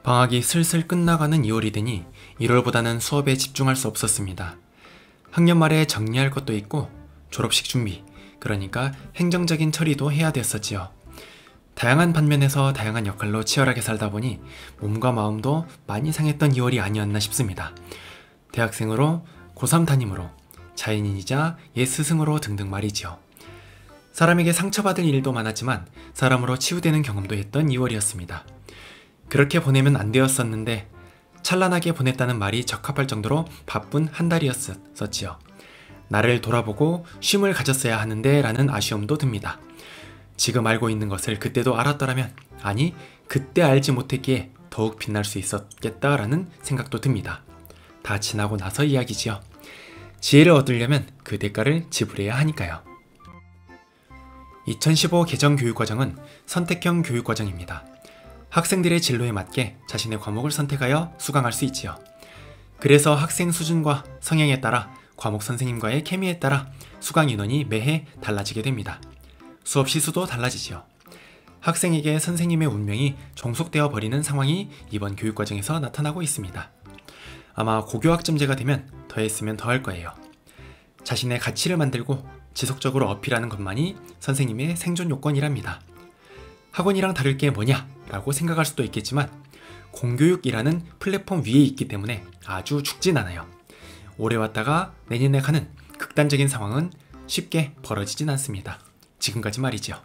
방학이 슬슬 끝나가는 2월이 되니 1월보다는 수업에 집중할 수 없었습니다. 학년 말에 정리할 것도 있고 졸업식 준비, 그러니까 행정적인 처리도 해야 됐었지요. 다양한 반면에서 다양한 역할로 치열하게 살다 보니 몸과 마음도 많이 상했던 2월이 아니었나 싶습니다. 대학생으로, 고3 담임으로, 자연인이자 옛 스승으로 등등 말이지요. 사람에게 상처받을 일도 많았지만 사람으로 치유되는 경험도 했던 2월이었습니다. 그렇게 보내면 안 되었었는데 찬란하게 보냈다는 말이 적합할 정도로 바쁜 한 달이었었지요. 나를 돌아보고 쉼을 가졌어야 하는데 라는 아쉬움도 듭니다. 지금 알고 있는 것을 그때도 알았더라면, 아니 그때 알지 못했기에 더욱 빛날 수 있었겠다라는 생각도 듭니다. 다 지나고 나서 이야기지요. 지혜를 얻으려면 그 대가를 지불해야 하니까요. 2015 개정 교육과정은 선택형 교육과정입니다. 학생들의 진로에 맞게 자신의 과목을 선택하여 수강할 수 있지요. 그래서 학생 수준과 성향에 따라 과목 선생님과의 케미에 따라 수강 인원이 매해 달라지게 됩니다. 수업 시수도 달라지지요. 학생에게 선생님의 운명이 종속되어 버리는 상황이 이번 교육과정에서 나타나고 있습니다. 아마 고교학점제가 되면 더했으면 더할 거예요. 자신의 가치를 만들고 지속적으로 어필하는 것만이 선생님의 생존 요건이랍니다. 학원이랑 다를 게 뭐냐? 라고 생각할 수도 있겠지만 공교육이라는 플랫폼 위에 있기 때문에 아주 죽진 않아요. 올해 왔다가 내년에 가는 극단적인 상황은 쉽게 벌어지진 않습니다. 지금까지 말이죠.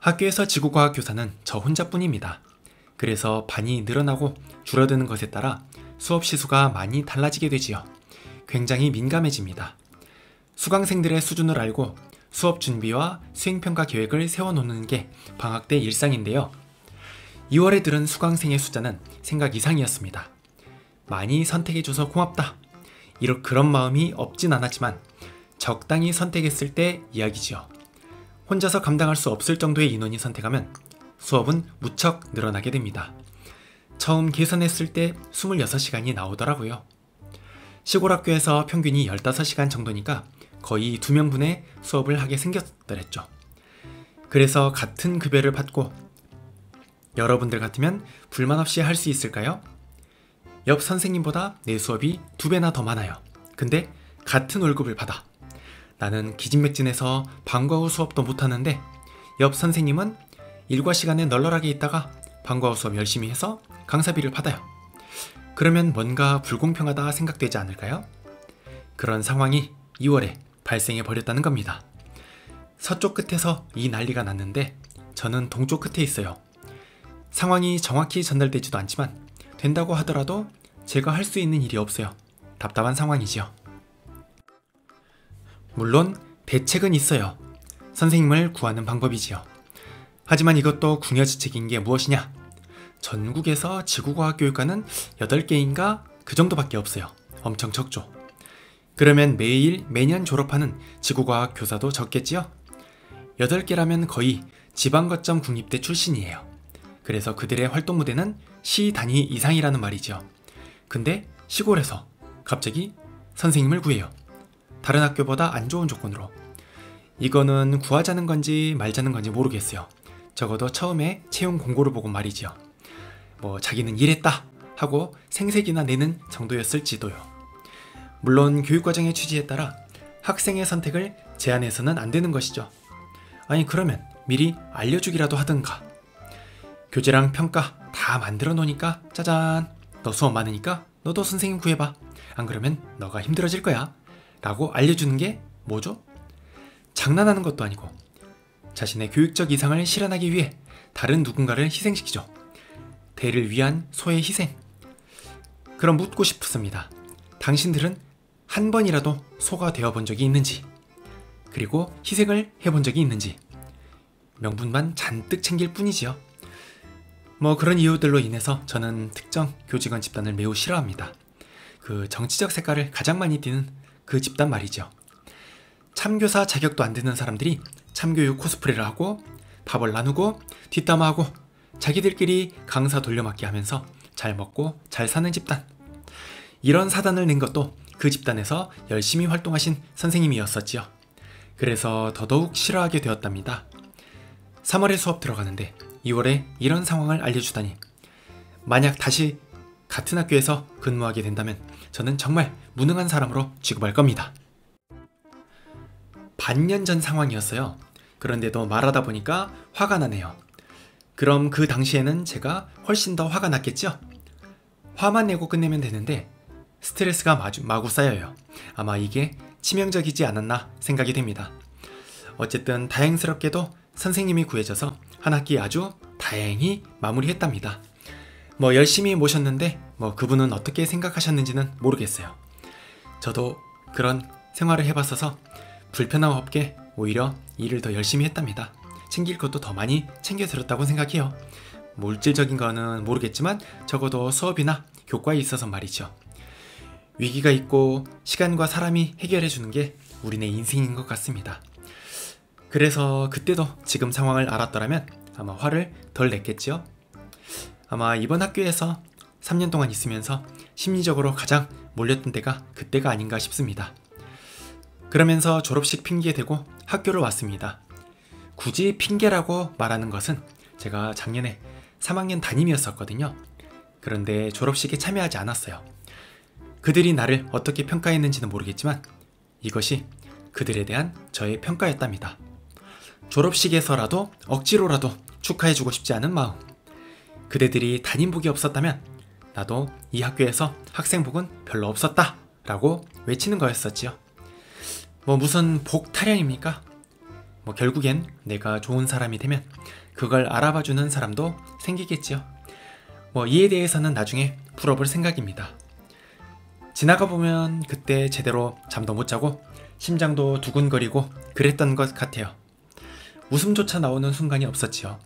학교에서 지구과학 교사는 저 혼자뿐입니다. 그래서 반이 늘어나고 줄어드는 것에 따라 수업 시수가 많이 달라지게 되지요. 굉장히 민감해집니다. 수강생들의 수준을 알고 수업 준비와 수행평가 계획을 세워놓는 게 방학 때 일상인데요. 2월에 들은 수강생의 숫자는 생각 이상이었습니다. 많이 선택해줘서 고맙다. 그런 마음이 없진 않았지만 적당히 선택했을 때 이야기지요. 혼자서 감당할 수 없을 정도의 인원이 선택하면 수업은 무척 늘어나게 됩니다. 처음 계산했을 때 26시간이 나오더라고요. 시골 학교에서 평균이 15시간 정도니까 거의 2명분의 수업을 하게 생겼더랬죠. 그래서 같은 급여를 받고 여러분들 같으면 불만 없이 할 수 있을까요? 옆 선생님보다 내 수업이 2배나 더 많아요. 근데 같은 월급을 받아. 나는 기진맥진해서 방과 후 수업도 못하는데 옆 선생님은 일과 시간에 널널하게 있다가 방과 후 수업 열심히 해서 강사비를 받아요. 그러면 뭔가 불공평하다 생각되지 않을까요? 그런 상황이 2월에 발생해 버렸다는 겁니다. 서쪽 끝에서 이 난리가 났는데 저는 동쪽 끝에 있어요. 상황이 정확히 전달되지도 않지만 된다고 하더라도 제가 할 수 있는 일이 없어요. 답답한 상황이지요. 물론 대책은 있어요. 선생님을 구하는 방법이지요. 하지만 이것도 궁여지책인 게 무엇이냐? 전국에서 지구과학교육과는 8개인가 그 정도밖에 없어요. 엄청 적죠. 그러면 매년 졸업하는 지구과학 교사도 적겠지요? 8개라면 거의 지방거점 국립대 출신이에요. 그래서 그들의 활동 무대는 시 단위 이상이라는 말이죠. 근데 시골에서 갑자기 선생님을 구해요. 다른 학교보다 안 좋은 조건으로. 이거는 구하자는 건지 말자는 건지 모르겠어요. 적어도 처음에 채용 공고를 보고 말이죠. 자기는 이랬다 하고 생색이나 내는 정도였을지도요. 물론 교육과정의 취지에 따라 학생의 선택을 제한해서는 안 되는 것이죠. 아니 그러면 미리 알려주기라도 하든가. 교재랑 평가 다 만들어 놓으니까 짜잔, 너 수업 많으니까 너도 선생님 구해봐. 안 그러면 너가 힘들어질 거야 라고 알려주는 게 뭐죠? 장난하는 것도 아니고 자신의 교육적 이상을 실현하기 위해 다른 누군가를 희생시키죠. 대를 위한 소의 희생. 그럼 묻고 싶습니다. 당신들은 한 번이라도 소가 되어본 적이 있는지, 그리고 희생을 해본 적이 있는지. 명분만 잔뜩 챙길 뿐이지요. 그런 이유들로 인해서 저는 특정 교직원 집단을 매우 싫어합니다. 그 정치적 색깔을 가장 많이 띠는 그 집단 말이죠. 참교사 자격도 안 되는 사람들이 참교육 코스프레를 하고 밥을 나누고 뒷담화하고 자기들끼리 강사 돌려막기 하면서 잘 먹고 잘 사는 집단. 이런 사단을 낸 것도 그 집단에서 열심히 활동하신 선생님이었었지요. 그래서 더더욱 싫어하게 되었답니다. 3월에 수업 들어가는데 2월에 이런 상황을 알려주다니. 만약 다시 같은 학교에서 근무하게 된다면 저는 정말 무능한 사람으로 취급할 겁니다. 반년 전 상황이었어요. 그런데도 말하다 보니까 화가 나네요. 그럼 그 당시에는 제가 훨씬 더 화가 났겠죠? 화만 내고 끝내면 되는데 스트레스가 마구 쌓여요. 아마 이게 치명적이지 않았나 생각이 됩니다. 어쨌든 다행스럽게도 선생님이 구해져서 한 학기 아주 다행히 마무리했답니다. 열심히 모셨는데 그분은 어떻게 생각하셨는지는 모르겠어요. 저도 그런 생활을 해봤어서 불편함 없게 오히려 일을 더 열심히 했답니다. 챙길 것도 더 많이 챙겨 들었다고 생각해요. 물질적인 거는 모르겠지만 적어도 수업이나 교과에 있어서 말이죠. 위기가 있고 시간과 사람이 해결해 주는 게 우리네 인생인 것 같습니다. 그래서 그때도 지금 상황을 알았더라면 아마 화를 덜 냈겠지요. 아마 이번 학교에서 3년 동안 있으면서 심리적으로 가장 몰렸던 때가 그때가 아닌가 싶습니다. 그러면서 졸업식 핑계대고 학교를 왔습니다. 굳이 핑계라고 말하는 것은 제가 작년에 3학년 담임이었었거든요. 그런데 졸업식에 참여하지 않았어요. 그들이 나를 어떻게 평가했는지는 모르겠지만 이것이 그들에 대한 저의 평가였답니다. 졸업식에서라도 억지로라도 축하해주고 싶지 않은 마음. 그대들이 담임복이 없었다면 나도 이 학교에서 학생복은 별로 없었다 라고 외치는 거였었지요. 무슨 복 타령입니까? 결국엔 내가 좋은 사람이 되면 그걸 알아봐주는 사람도 생기겠지요. 이에 대해서는 나중에 풀어볼 생각입니다. 지나가 보면 그때 제대로 잠도 못 자고 심장도 두근거리고 그랬던 것 같아요. 웃음조차 나오는 순간이 없었지요.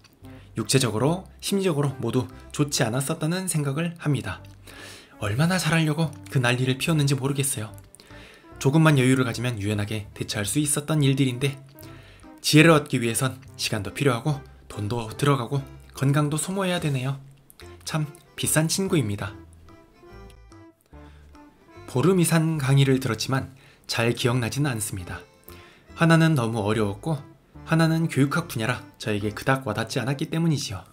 육체적으로, 심리적으로 모두 좋지 않았었다는 생각을 합니다. 얼마나 잘하려고 그 난리를 피웠는지 모르겠어요. 조금만 여유를 가지면 유연하게 대처할 수 있었던 일들인데 지혜를 얻기 위해선 시간도 필요하고 돈도 들어가고 건강도 소모해야 되네요. 참 비싼 친구입니다. 보름 이상 강의를 들었지만 잘 기억나지는 않습니다. 하나는 너무 어려웠고 하나는 교육학 분야라 저에게 그닥 와닿지 않았기 때문이지요.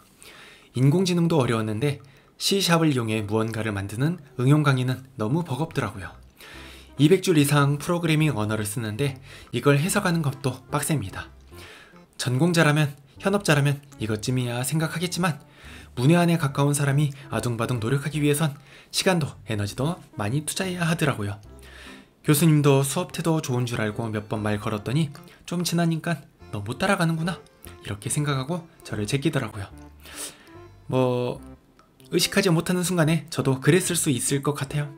인공지능도 어려웠는데 C샵을 이용해 무언가를 만드는 응용 강의는 너무 버겁더라고요. 200줄 이상 프로그래밍 언어를 쓰는데 이걸 해석하는 것도 빡셉니다. 전공자라면, 현업자라면 이것쯤이야 생각하겠지만 문외한에 가까운 사람이 아둥바둥 노력하기 위해선 시간도 에너지도 많이 투자해야 하더라고요. 교수님도 수업 태도 좋은 줄 알고 몇 번 말 걸었더니 좀 지나니까 너 못 따라가는구나 이렇게 생각하고 저를 제끼더라고요. 의식하지 못하는 순간에 저도 그랬을 수 있을 것 같아요.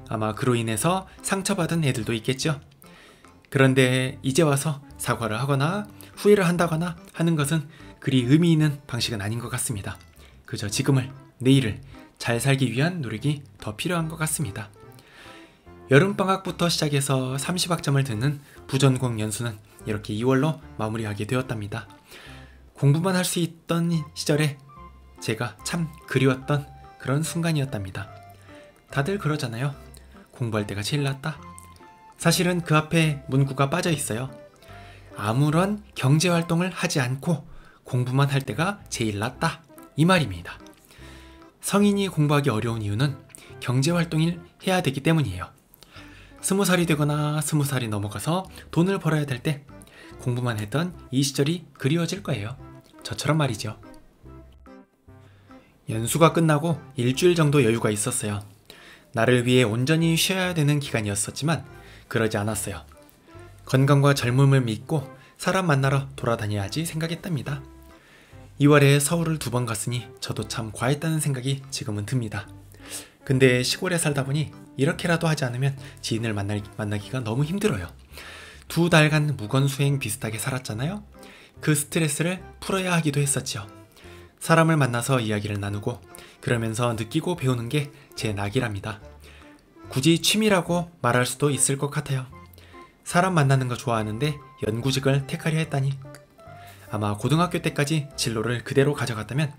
아마 그로 인해서 상처받은 애들도 있겠죠. 그런데 이제 와서 사과를 하거나 후회를 한다거나 하는 것은 그리 의미 있는 방식은 아닌 것 같습니다. 그저 지금을, 내일을 잘 살기 위한 노력이 더 필요한 것 같습니다. 여름방학부터 시작해서 30학점을 듣는 부전공 연수는 이렇게 2월로 마무리하게 되었답니다. 공부만 할 수 있던 시절에 제가 참 그리웠던 그런 순간이었답니다. 다들 그러잖아요. 공부할 때가 제일 낫다. 사실은 그 앞에 문구가 빠져 있어요. 아무런 경제활동을 하지 않고 공부만 할 때가 제일 낫다. 이 말입니다. 성인이 공부하기 어려운 이유는 경제활동을 해야 되기 때문이에요. 20살이 되거나 20살이 넘어가서 돈을 벌어야 될 때 공부만 했던 이 시절이 그리워질 거예요. 저처럼 말이죠. 연수가 끝나고 일주일 정도 여유가 있었어요. 나를 위해 온전히 쉬어야 되는 기간이었었지만 그러지 않았어요. 건강과 젊음을 믿고 사람 만나러 돌아다녀야지 생각했답니다. 2월에 서울을 2번 갔으니 저도 참 과했다는 생각이 지금은 듭니다. 근데 시골에 살다 보니 이렇게라도 하지 않으면 지인을 만나기가 너무 힘들어요. 2달간 무건수행 비슷하게 살았잖아요. 그 스트레스를 풀어야 하기도 했었죠. 사람을 만나서 이야기를 나누고 그러면서 느끼고 배우는 게 제 낙이랍니다. 굳이 취미라고 말할 수도 있을 것 같아요. 사람 만나는 거 좋아하는데 연구직을 택하려 했다니. 아마 고등학교 때까지 진로를 그대로 가져갔다면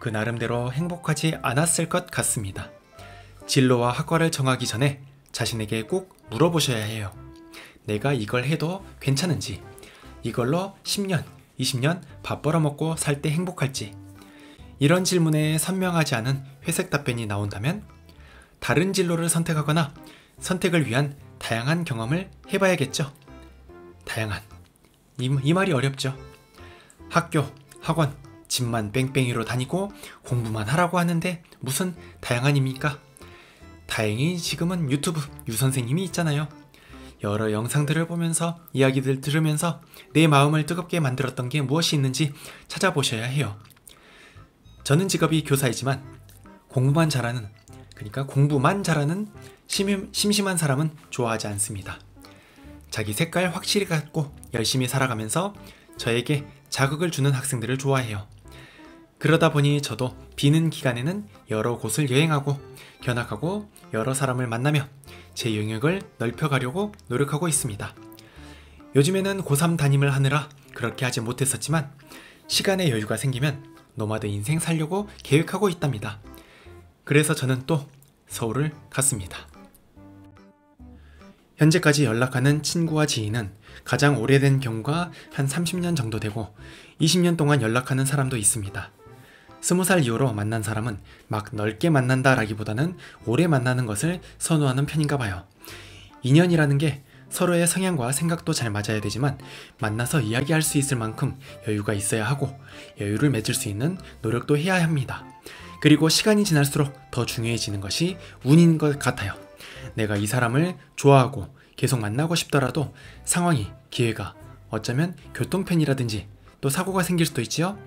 그 나름대로 행복하지 않았을 것 같습니다. 진로와 학과를 정하기 전에 자신에게 꼭 물어보셔야 해요. 내가 이걸 해도 괜찮은지, 이걸로 10년, 20년 밥 벌어먹고 살 때 행복할지, 이런 질문에 선명하지 않은 회색 답변이 나온다면 다른 진로를 선택하거나 선택을 위한 다양한 경험을 해봐야겠죠. 다양한. 이 말이 어렵죠. 학교, 학원, 집만 뺑뺑이로 다니고 공부만 하라고 하는데 무슨 다양한입니까? 다행히 지금은 유튜브 유선생님이 있잖아요. 여러 영상들을 보면서 이야기들 들으면서 내 마음을 뜨겁게 만들었던 게 무엇이 있는지 찾아보셔야 해요. 저는 직업이 교사이지만 공부만 잘하는 심심한 사람은 좋아하지 않습니다. 자기 색깔 확실히 갖고 열심히 살아가면서 저에게 자극을 주는 학생들을 좋아해요. 그러다 보니 저도 비는 기간에는 여러 곳을 여행하고 견학하고 여러 사람을 만나며 제 영역을 넓혀가려고 노력하고 있습니다. 요즘에는 고3 담임을 하느라 그렇게 하지 못했었지만 시간의 여유가 생기면 노마드 인생 살려고 계획하고 있답니다. 그래서 저는 또 서울을 갔습니다. 현재까지 연락하는 친구와 지인은 가장 오래된 경우가 한 30년 정도 되고 20년 동안 연락하는 사람도 있습니다. 20살 이후로 만난 사람은 막 넓게 만난다라기보다는 오래 만나는 것을 선호하는 편인가 봐요. 인연이라는 게 서로의 성향과 생각도 잘 맞아야 되지만 만나서 이야기할 수 있을 만큼 여유가 있어야 하고 여유를 맺을 수 있는 노력도 해야 합니다. 그리고 시간이 지날수록 더 중요해지는 것이 운인 것 같아요. 내가 이 사람을 좋아하고 계속 만나고 싶더라도 상황이, 기회가, 어쩌면 교통편이라든지 또 사고가 생길 수도 있지요.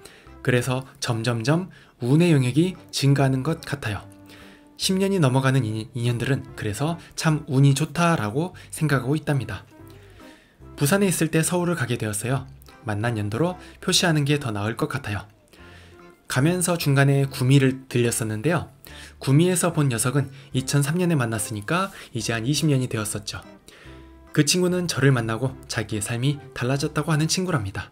그래서 점점점 운의 영역이 증가하는 것 같아요. 10년이 넘어가는 인연들은 그래서 참 운이 좋다라고 생각하고 있답니다. 부산에 있을 때 서울을 가게 되었어요. 만난 연도로 표시하는 게 더 나을 것 같아요. 가면서 중간에 구미를 들렸었는데요. 구미에서 본 녀석은 2003년에 만났으니까 이제 한 20년이 되었었죠. 그 친구는 저를 만나고 자기의 삶이 달라졌다고 하는 친구랍니다.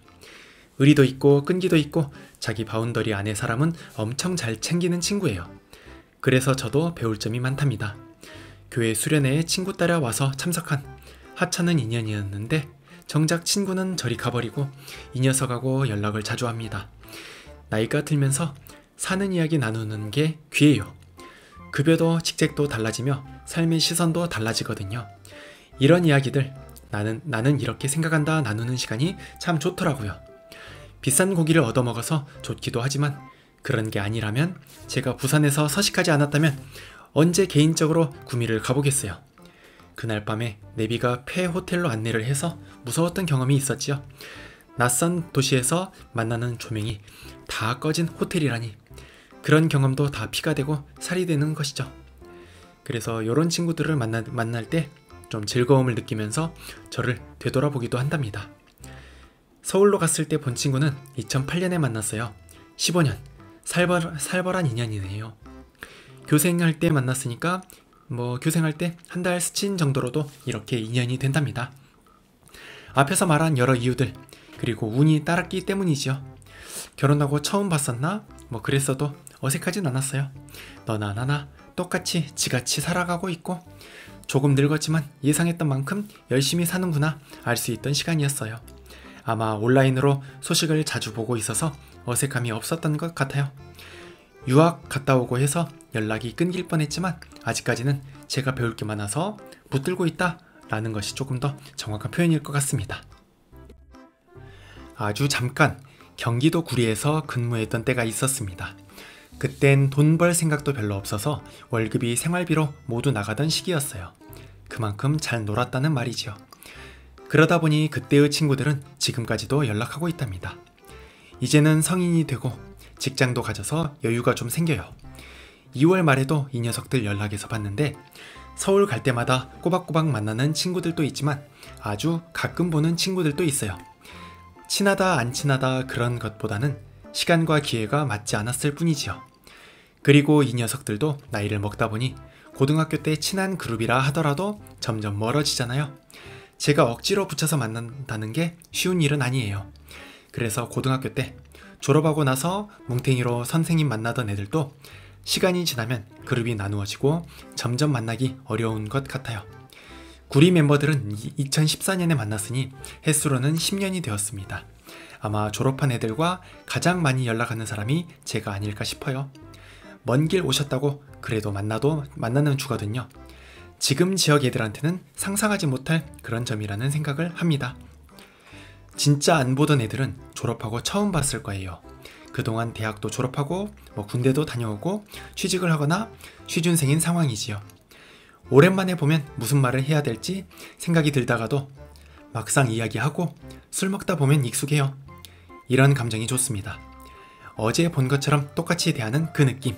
의리도 있고 끈기도 있고 자기 바운더리 안의 사람은 엄청 잘 챙기는 친구예요. 그래서 저도 배울 점이 많답니다. 교회 수련회에 친구 따라 와서 참석한 하찮은 인연이었는데 정작 친구는 저리 가버리고 이 녀석하고 연락을 자주 합니다. 나이가 들면서 사는 이야기 나누는 게 귀해요. 급여도 직책도 달라지며 삶의 시선도 달라지거든요. 이런 이야기들 나는 이렇게 생각한다 나누는 시간이 참 좋더라고요. 비싼 고기를 얻어먹어서 좋기도 하지만 그런 게 아니라면 제가 부산에서 서식하지 않았다면 언제 개인적으로 구미를 가보겠어요. 그날 밤에 내비가 폐 호텔로 안내를 해서 무서웠던 경험이 있었지요. 낯선 도시에서 만나는 조명이 다 꺼진 호텔이라니 그런 경험도 다 피가 되고 살이 되는 것이죠. 그래서 이런 친구들을 만날 때 좀 즐거움을 느끼면서 저를 되돌아보기도 한답니다. 서울로 갔을 때 본 친구는 2008년에 만났어요. 15년 살벌한 인연이네요. 교생할 때 만났으니까 교생할 때 한 달 스친 정도로도 이렇게 인연이 된답니다. 앞에서 말한 여러 이유들 그리고 운이 따랐기 때문이지요. 결혼하고 처음 봤었나? 그랬어도 어색하진 않았어요. 너나 나나 똑같이 지같이 살아가고 있고 조금 늙었지만 예상했던 만큼 열심히 사는구나 알 수 있던 시간이었어요. 아마 온라인으로 소식을 자주 보고 있어서 어색함이 없었던 것 같아요. 유학 갔다 오고 해서 연락이 끊길 뻔했지만 아직까지는 제가 배울 게 많아서 붙들고 있다 라는 것이 조금 더 정확한 표현일 것 같습니다. 아주 잠깐 경기도 구리에서 근무했던 때가 있었습니다. 그땐 돈 벌 생각도 별로 없어서 월급이 생활비로 모두 나가던 시기였어요. 그만큼 잘 놀았다는 말이지요. 그러다 보니 그때의 친구들은 지금까지도 연락하고 있답니다. 이제는 성인이 되고 직장도 가져서 여유가 좀 생겨요. 2월 말에도 이 녀석들 연락해서 봤는데 서울 갈 때마다 꼬박꼬박 만나는 친구들도 있지만 아주 가끔 보는 친구들도 있어요. 친하다 안 친하다 그런 것보다는 시간과 기회가 맞지 않았을 뿐이지요. 그리고 이 녀석들도 나이를 먹다 보니 고등학교 때 친한 그룹이라 하더라도 점점 멀어지잖아요. 제가 억지로 붙여서 만난다는 게 쉬운 일은 아니에요. 그래서 고등학교 때 졸업하고 나서 뭉탱이로 선생님 만나던 애들도 시간이 지나면 그룹이 나누어지고 점점 만나기 어려운 것 같아요. 구리 멤버들은 2014년에 만났으니 횟수로는 10년이 되었습니다. 아마 졸업한 애들과 가장 많이 연락하는 사람이 제가 아닐까 싶어요. 먼 길 오셨다고 그래도 만나는 주거든요. 지금 지역 애들한테는 상상하지 못할 그런 점이라는 생각을 합니다. 진짜 안 보던 애들은 졸업하고 처음 봤을 거예요. 그동안 대학도 졸업하고 군대도 다녀오고 취직을 하거나 취준생인 상황이지요. 오랜만에 보면 무슨 말을 해야 될지 생각이 들다가도 막상 이야기하고 술 먹다 보면 익숙해요. 이런 감정이 좋습니다. 어제 본 것처럼 똑같이 대하는 그 느낌.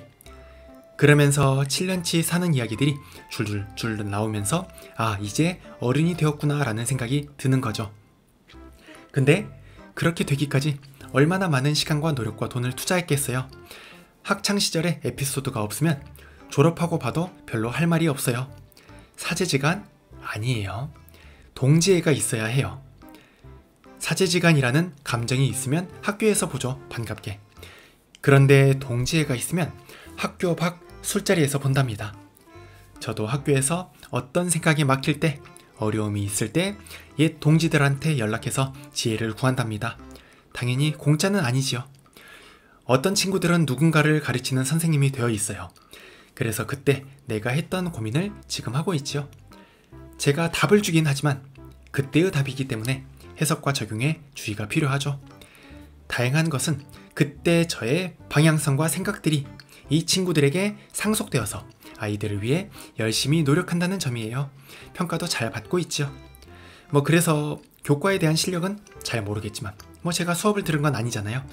그러면서 7년치 사는 이야기들이 줄줄 나오면서 아, 이제 어른이 되었구나 라는 생각이 드는 거죠. 근데 그렇게 되기까지 얼마나 많은 시간과 노력과 돈을 투자했겠어요. 학창시절에 에피소드가 없으면 졸업하고 봐도 별로 할 말이 없어요. 사제지간? 아니에요. 동지애가 있어야 해요. 사제지간이라는 감정이 있으면 학교에서 보죠, 반갑게. 그런데 동지애가 있으면 학교 밖 술자리에서 본답니다. 저도 학교에서 어떤 생각이 막힐 때, 어려움이 있을 때 옛 동지들한테 연락해서 지혜를 구한답니다. 당연히 공짜는 아니지요. 어떤 친구들은 누군가를 가르치는 선생님이 되어 있어요. 그래서 그때 내가 했던 고민을 지금 하고 있지요. 제가 답을 주긴 하지만 그때의 답이기 때문에 해석과 적용에 주의가 필요하죠. 다행한 것은 그때 저의 방향성과 생각들이 이 친구들에게 상속되어서 아이들을 위해 열심히 노력한다는 점이에요. 평가도 잘 받고 있죠. 그래서 교과에 대한 실력은 잘 모르겠지만 제가 수업을 들은 건 아니잖아요.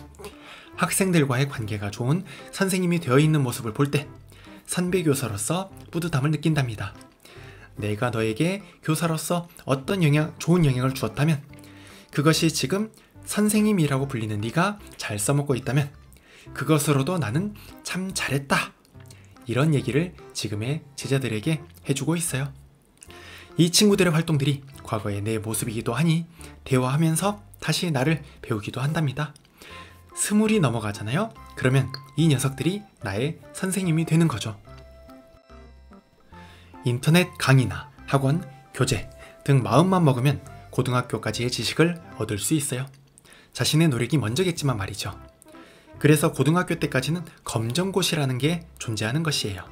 학생들과의 관계가 좋은 선생님이 되어 있는 모습을 볼 때 선배 교사로서 뿌듯함을 느낀답니다. 내가 너에게 교사로서 어떤 좋은 영향을 주었다면 그것이 지금 선생님이라고 불리는 네가 잘 써먹고 있다면 그것으로도 나는 참 잘했다. 이런 얘기를 지금의 제자들에게 해주고 있어요. 이 친구들의 활동들이 과거의 내 모습이기도 하니 대화하면서 다시 나를 배우기도 한답니다. 20이 넘어가잖아요. 그러면 이 녀석들이 나의 선생님이 되는 거죠. 인터넷 강의나 학원, 교재 등 마음만 먹으면 고등학교까지의 지식을 얻을 수 있어요. 자신의 노력이 먼저겠지만 말이죠. 그래서 고등학교 때까지는 검정고시라는 게 존재하는 것이에요.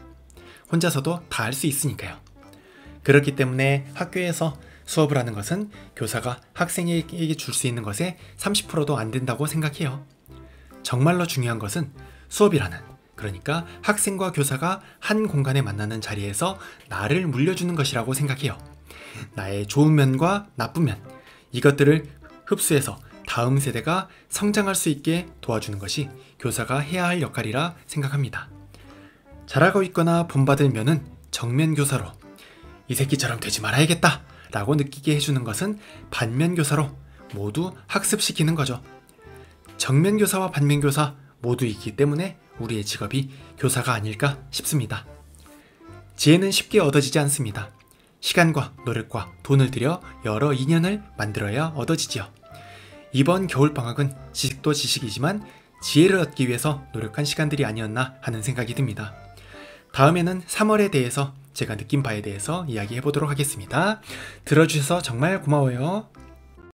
혼자서도 다 할 수 있으니까요. 그렇기 때문에 학교에서 수업을 하는 것은 교사가 학생에게 줄 수 있는 것의 30%도 안 된다고 생각해요. 정말로 중요한 것은 수업이라는, 그러니까 학생과 교사가 한 공간에 만나는 자리에서 나를 물려주는 것이라고 생각해요. 나의 좋은 면과 나쁜 면, 이것들을 흡수해서 다음 세대가 성장할 수 있게 도와주는 것이 교사가 해야 할 역할이라 생각합니다. 잘하고 있거나 본받을 면은 정면 교사로, 이 새끼처럼 되지 말아야겠다 라고 느끼게 해주는 것은 반면 교사로 모두 학습시키는 거죠. 정면 교사와 반면 교사 모두 있기 때문에 우리의 직업이 교사가 아닐까 싶습니다. 지혜는 쉽게 얻어지지 않습니다. 시간과 노력과 돈을 들여 여러 인연을 만들어야 얻어지지요. 이번 겨울방학은 지식도 지식이지만 지혜를 얻기 위해서 노력한 시간들이 아니었나 하는 생각이 듭니다. 다음에는 3월에 대해서 제가 느낀 바에 대해서 이야기해 보도록 하겠습니다. 들어주셔서 정말 고마워요.